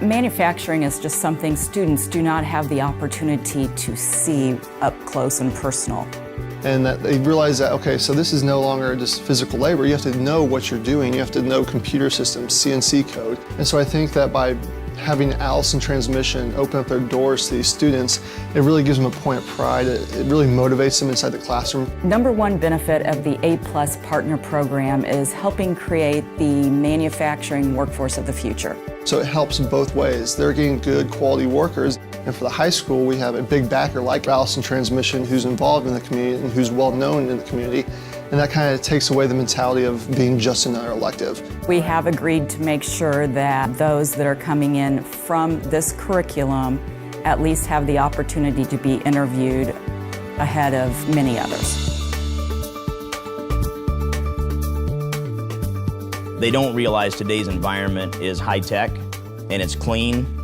Manufacturing is just something students do not have the opportunity to see up close and personal. And that they realize that, okay, so this is no longer just physical labor. You have to know what you're doing. You have to know computer systems, CNC code. And so I think that by having Allison Transmission open up their doors to these students, it really gives them a point of pride. It really motivates them inside the classroom. Number one benefit of the A+ Partner Program is helping create the manufacturing workforce of the future. So it helps in both ways. They're getting good quality workers. And for the high school, we have a big backer like Allison Transmission who's involved in the community and who's well known in the community. And that kind of takes away the mentality of being just another elective. We have agreed to make sure that those that are coming in from this curriculum at least have the opportunity to be interviewed ahead of many others. They don't realize today's environment is high-tech and it's clean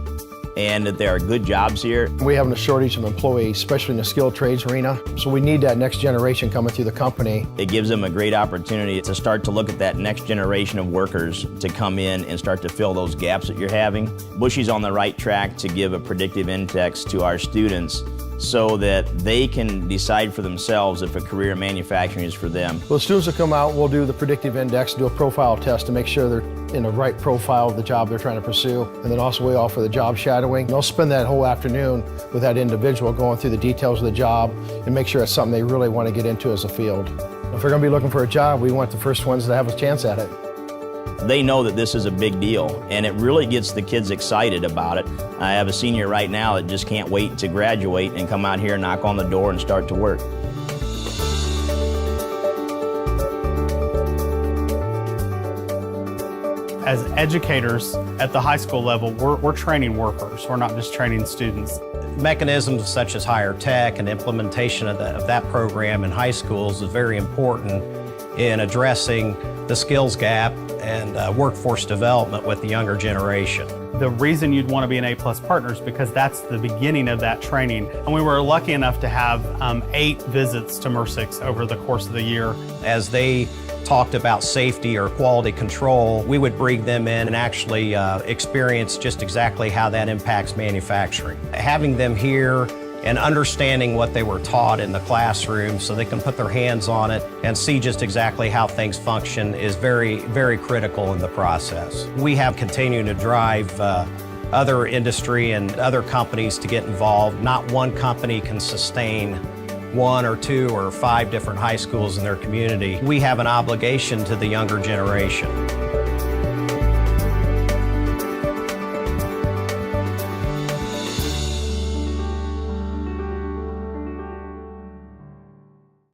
and that there are good jobs here. We have a shortage of employees, especially in the skilled trades arena, so we need that next generation coming through the company. It gives them a great opportunity to start to look at that next generation of workers to come in and start to fill those gaps that you're having. Bushy's on the right track to give a predictive index to our students so that they can decide for themselves if a career in manufacturing is for them. Well, the students that come out, we'll do the predictive index, do a profile test to make sure they're in the right profile of the job they're trying to pursue. And then also we offer the job shadowing. They'll spend that whole afternoon with that individual going through the details of the job and make sure it's something they really want to get into as a field. If they're going to be looking for a job, we want the first ones to have a chance at it. They know that this is a big deal, and it really gets the kids excited about it. I have a senior right now that just can't wait to graduate and come out here, knock on the door, and start to work. As educators at the high school level, we're training workers. We're not just training students. Mechanisms such as higher tech and implementation of that program in high schools is very important in addressing the skills gap and workforce development with the younger generation. The reason you'd want to be an A+ partner is because that's the beginning of that training. And we were lucky enough to have 8 visits to MRSICs over the course of the year. As they talked about safety or quality control, we would bring them in and actually experience just exactly how that impacts manufacturing. Having them here and understanding what they were taught in the classroom so they can put their hands on it and see just exactly how things function is very, very critical in the process. We have continued to drive other industry and other companies to get involved. Not one company can sustain 1 or 2 or 5 different high schools in their community. We have an obligation to the younger generation.